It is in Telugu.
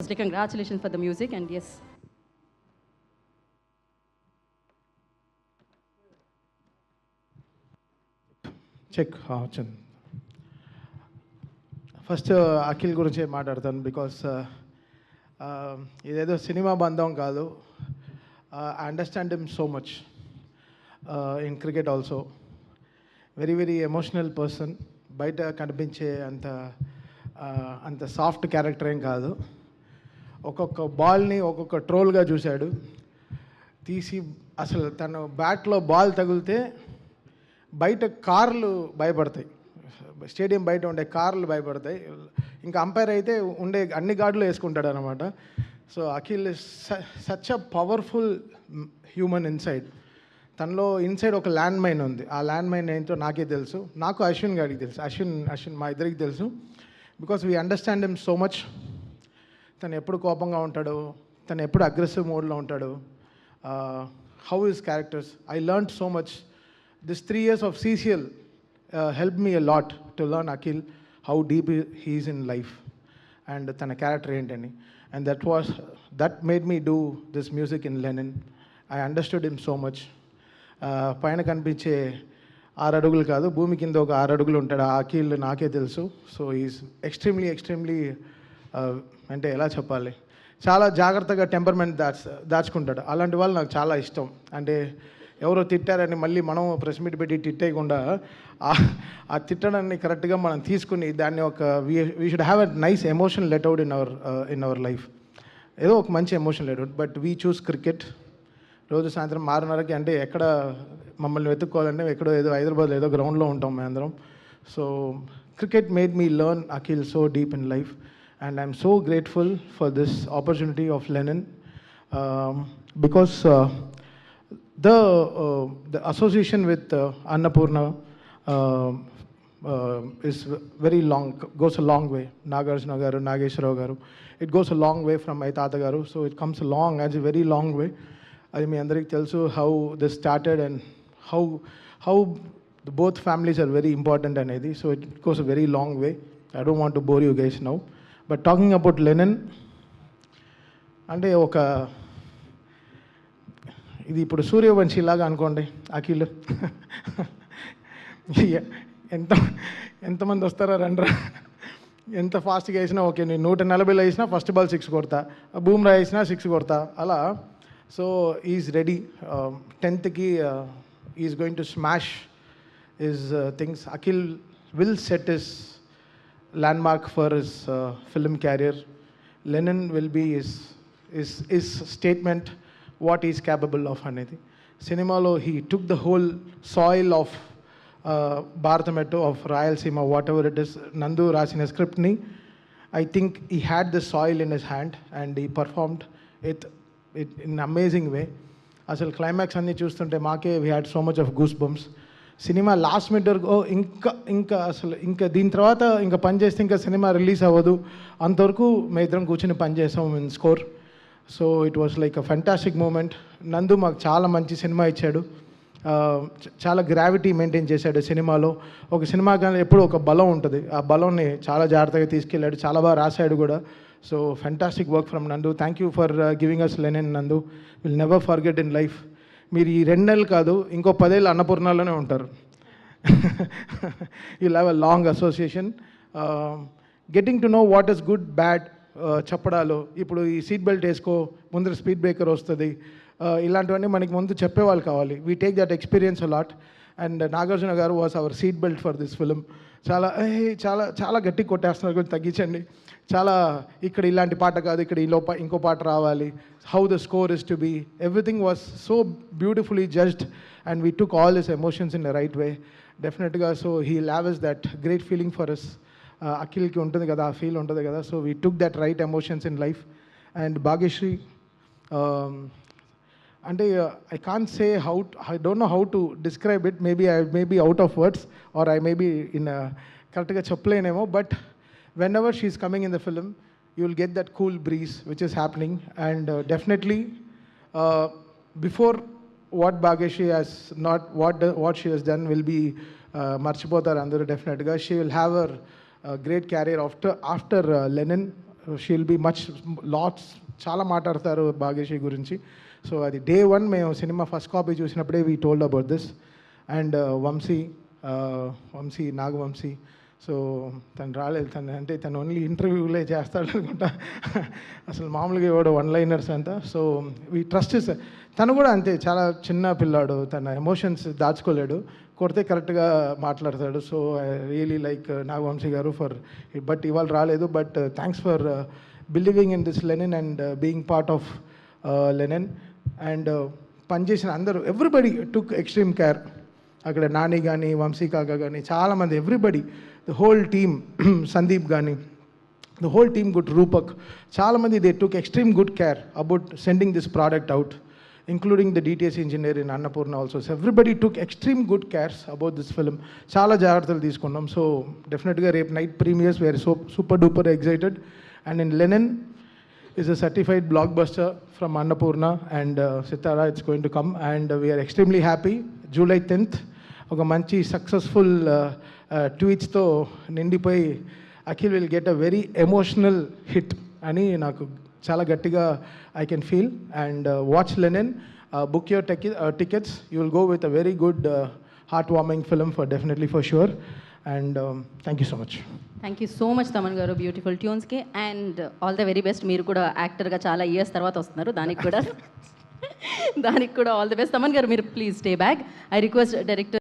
Congratulations for the music, and yes. Check వచ్చింది. ఫస్ట్ అఖిల్ గురించి మాట్లాడతాను బికాస్ ఇదేదో సినిమా బంధం కాదు. I understand him so much in cricket also. Very very emotional person. బయట కనిపించే అంత సాఫ్ట్ క్యారెక్టర్ ఏం కాదు. ఒక్కొక్క బాల్ని ఒక్కొక్క ట్రోల్గా చూశాడు. తీసి అసలు తను బ్యాట్లో బాల్ తగిలితే బయట కార్లు భయపడతాయి, స్టేడియం బయట ఉండే కార్లు భయపడతాయి. ఇంకా అంపైర్ అయితే ఉండే అన్ని గార్డులు వేసుకుంటాడు అనమాట. So Akhil is such a powerful human inside. తనలో ఇన్సైడ్ ఒక ల్యాండ్ మైన్ ఉంది. ఆ ల్యాండ్ మైన్ ఏంటో నాకే తెలుసు, నాకు అశ్విన్ గారికి తెలుసు, అశ్విన్ మా ఇద్దరికి తెలుసు. Because we understand him so much. తను ఎప్పుడు కోపంగా ఉంటాడు, తను ఎప్పుడు అగ్రెసివ్ మోడ్లో ఉంటాడు. How his characters, I learned so much. This 3 years of CCL helped me a lot to learn Akhil, how deep he is in life and tana character entani. And that made me do this music in Lenin. I understood him so much. పైన కనిపించే 6 అడుగులు కాదు, భూమి కింద ఒక 6 అడుగులు ఉంటాడు ఆ అఖిల్, నాకే తెలుసు. సో ఈజ్ ఎక్స్ట్రీమ్లీ అంటే ఎలా చెప్పాలి, చాలా జాగ్రత్తగా టెంపర్మెంట్ దాచుకుంటాడు. అలాంటి వాళ్ళు నాకు చాలా ఇష్టం. అంటే ఎవరో తిట్టారని మళ్ళీ మనం ప్రెస్ మీట్ పెట్టి తిట్టేయకుండా ఆ తిట్టడాన్ని కరెక్ట్గా మనం తీసుకుని దాన్ని ఒక we should have a nice emotion let out in our life. ఏదో ఒక మంచి emotion let out. But we choose cricket. రోజు సాయంత్రం 6:30కి, అంటే ఎక్కడ మమ్మల్ని వెతుక్కోవాలంటే ఎక్కడో ఏదో హైదరాబాద్లో ఏదో గ్రౌండ్లో ఉంటాం మేము అందరం. So cricket made me learn Akhil so deep in life. And I'm so grateful for this opportunity of Lenin because the association with Annapurna is very long, goes a long way. Nagarjuna garu, Nageshwara garu, it goes a long way from my tata garu. So it comes a long, as a very long way. I mean, andariki telusu how this started and how both families are very important anedi. So it goes a very long way. I don't want to bore you guys now, but talking about Lenin, ante oka ఇది ఇప్పుడు సూర్యవంశీలాగా అనుకోండి అఖిల్. ఎంతమంది వస్తారా రండ్రా, ఎంత ఫాస్ట్గా వేసినా ఓకే. నేను 140లో వేసినా ఫస్ట్ బాల్ 6 కొడతా, బూమ్రా వేసినా 6 కొడతా అలా. So is ready. 10th is going to smash his things. Akhil will set his landmark for his film carrier. Lenin will be his statement what he is capable of అనేది. సినిమాలో he took the whole soil of భారతమెట్టు, of Rayalaseema, what ever it is. నందు రాసిన స్క్రిప్ట్ని I think he had the soil in his hand and he performed it in an amazing way. అసలు క్లైమాక్స్ అన్నీ చూస్తుంటే మాకే we had so much of goosebumps. Cinema last minute వరకు ఇంకా దీని తర్వాత ఇంకా పని చేస్తే ఇంకా సినిమా రిలీజ్ అవ్వదు అంతవరకు మేము ఇద్దరం కూర్చొని పని చేసాం in score. So it was like a fantastic moment. Nandu మాకు చాలా మంచి సినిమా ఇచ్చాడు. చాలా గ్రావిటీ మెయింటైన్ చేశాడు సినిమాలో. ఒక సినిమా కానీ ఎప్పుడు ఒక బలం ఉంటుంది, ఆ బలంని చాలా జాగ్రత్తగా తీసుకెళ్ళాడు, చాలా బాగా రాశాడు కూడా. So fantastic work from Nandu. Thank you for giving us Lenin, Nandu. Will never forget in life. మీరు ఈ 2 నెలలు కాదు, ఇంకో 10 ఏళ్ళు అన్నపూర్ణలోనే ఉంటారు. You'll have a long association. Getting to know what is good bad చెప్పడాలు. ఇప్పుడు ఈ సీట్ బెల్ట్ వేసుకో, ముందర స్పీడ్ బ్రేకర్ వస్తుంది, ఇలాంటివన్నీ మనకి ముందు చెప్పేవాళ్ళు కావాలి. We take that experience a lot. And Nagarjuna garu was our seat belt for this film. చాలా చాలా చాలా గట్టి కొట్టేస్తున్నారు, కొంచెం తగ్గించండి, చాలా ఇక్కడ ఇలాంటి పాట కాదు, ఇక్కడ ఇంకో పాట రావాలి, how the score is to be, everything was so beautifully judged and we took all his emotions in the right way డెఫినెట్గా. So he leaves that great feeling for us. అఖిల్కి ఉంటుంది కదా, ఆ ఫీల్ ఉంటుంది కదా. So we took that right emotions in life. And Bhagyashree, అంటే I can't say I don't know how to describe it. I may be out of words or I may be in కరెక్ట్గా చెప్పలేనేమో. But whenever she is coming in the film, you will get that cool breeze which is happening. And definitely before what Bhagyashri has not what she has done will be marchipotaru andaru definitely. She will have her great career after Lenin. She'll be much lots చాలా మాట్లాడతారు భాగ్యశ్రీ గురించి. సో అది డే 1 మేము సినిమా ఫస్ట్ కాపీ చూసినప్పుడే we told about this. And Vamsi Nagavamsi, so తను రాలేదు, తను ఓన్లీ ఇంటర్వ్యూలే చేస్తాడు అనుకుంటా, అసలు మామూలుగా ఇవ్వడు వన్ లైనర్స్ అంతా. సో వీ ట్రస్ట్ తను కూడా అంతే, చాలా చిన్న పిల్లాడు, తన ఎమోషన్స్ దాచుకోలేడు, కొడితే కరెక్ట్గా మాట్లాడతాడు. So I really like Nagavamsi garu for it. But ఇవాళ రాలేదు, but thanks for believing in this Lenin and being part of Lenin. And పనిచేసిన అందరూ ఎవ్రీబడి టుక్ ఎక్స్ట్రీమ్ కేర్. అక్కడ నాని కానీ, వంశీ కాకా కానీ, చాలామంది, everybody, the whole team, Sandeep కానీ, the whole team good, Roopak, చాలామంది they took extreme good care about sending this product out, including the DTS engineer in Annapurna also. So everybody took extreme good cares about this film. చాలా జాగ్రత్తలు తీసుకున్నాం. సో డెఫినెట్గా రేపు night premieres we are super duper excited. And in Lenin is a certified blockbuster from Annapurna and Sitara, it's going to come and we are extremely happy. July 10th ఒక మంచి సక్సెస్ఫుల్ ట్వీట్స్తో నిండిపోయి Akhil will get a very emotional hit అని నాకు చాలా గట్టిగా I can feel. And watch Lenin, book your tickets, you will go with a very good heart warming film for definitely for sure. And thank you so much. Thank you so much Thaman garu, beautiful ట్యూన్స్కి. And all the very best. మీరు కూడా యాక్టర్గా చాలా ఇయర్స్ తర్వాత వస్తున్నారు, దానికి కూడా ఆల్ ది బెస్ట్. తమన్ గారు, మీరు please stay back. I request director